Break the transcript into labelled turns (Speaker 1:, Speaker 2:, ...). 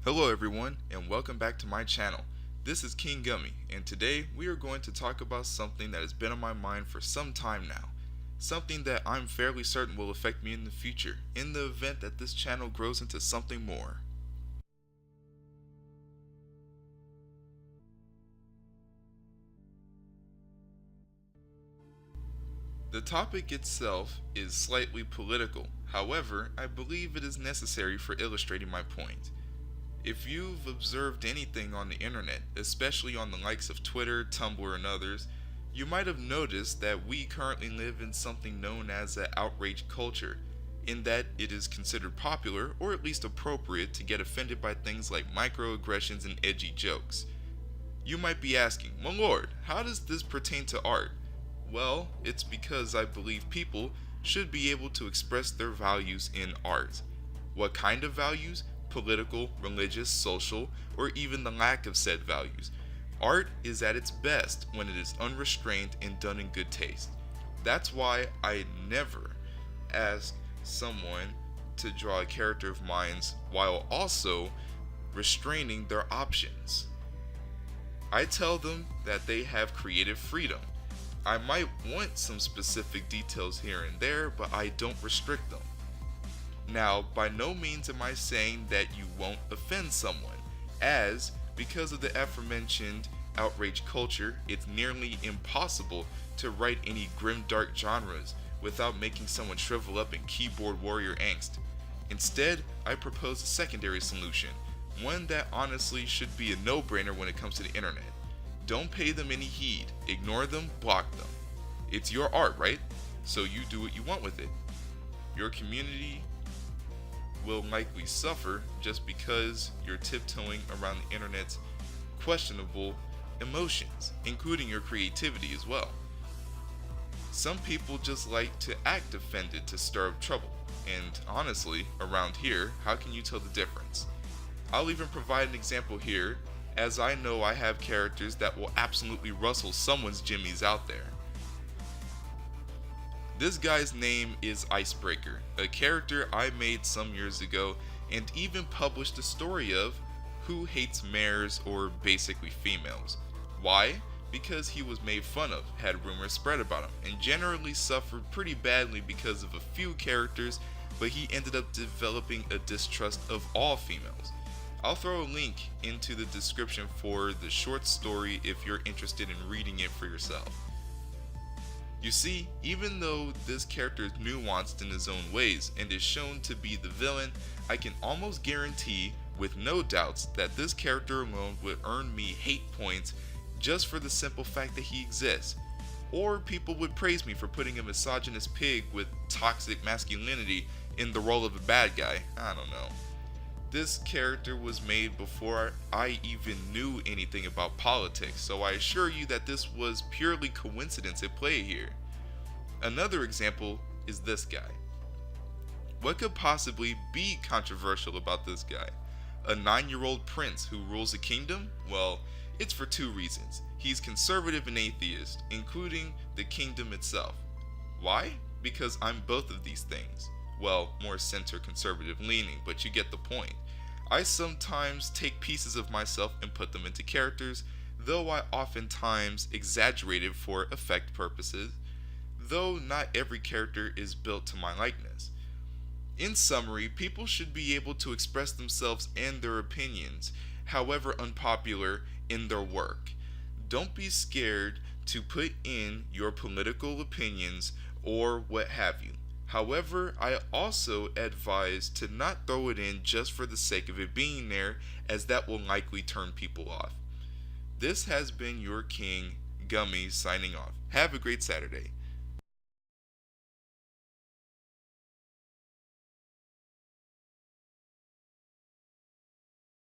Speaker 1: Hello everyone and welcome back to my channel. This is King Gummy and today we are going to talk about something that has been on my mind for some time now. Something that I'm fairly certain will affect me in the future in the event that this channel grows into something more. The topic itself is slightly political, however, I believe it is necessary for illustrating my point. If you've observed anything on the internet, especially on the likes of Twitter, Tumblr, and others, you might have noticed that we currently live in something known as an outrage culture, in that it is considered popular, or at least appropriate, to get offended by things like microaggressions and edgy jokes. You might be asking, my lord, how does this pertain to art? Well, it's because I believe people should be able to express their values in art. What kind of values? Political, religious, social, or even the lack of said values. Art is at its best when it is unrestrained and done in good taste. That's why I never ask someone to draw a character of mine while also restraining their options. I tell them that they have creative freedom. I might want some specific details here and there, but I don't restrict them. Now, by no means am I saying that you won't offend someone, as, because of the aforementioned outrage culture, it's nearly impossible to write any grimdark genres without making someone shrivel up in keyboard warrior angst. Instead, I propose a secondary solution, one that honestly should be a no-brainer when it comes to the internet. Don't pay them any heed, ignore them, block them. It's your art, right? So you do what you want with it. Your community will likely suffer just because you're tiptoeing around the internet's questionable emotions, including your creativity as well. Some people just like to act offended to stir up trouble, and honestly, around here, how can you tell the difference? I'll even provide an example here, as I know I have characters that will absolutely rustle someone's jimmies out there. This guy's name is Icebreaker, a character I made some years ago and even published a story of, who hates mares or basically females. Why? Because he was made fun of, had rumors spread about him, and generally suffered pretty badly because of a few characters, but he ended up developing a distrust of all females. I'll throw a link into the description for the short story if you're interested in reading it for yourself. You see, even though this character is nuanced in his own ways and is shown to be the villain, I can almost guarantee, with no doubts, that this character alone would earn me hate points just for the simple fact that he exists. Or people would praise me for putting a misogynist pig with toxic masculinity in the role of a bad guy. I don't know. This character was made before I even knew anything about politics, so I assure you that this was purely coincidence at play here. Another example is this guy. What could possibly be controversial about this guy? A 9-year-old prince who rules a kingdom? Well, it's for two reasons. He's conservative and atheist, including the kingdom itself. Why? Because I'm both of these things. Well, more center conservative leaning, but you get the point. I sometimes take pieces of myself and put them into characters, though I oftentimes exaggerate it for effect purposes, though not every character is built to my likeness. In summary, people should be able to express themselves and their opinions, however unpopular, in their work. Don't be scared to put in your political opinions or what have you. However, I also advise to not throw it in just for the sake of it being there, as that will likely turn people off. This has been your King Gummy signing off. Have a great Saturday.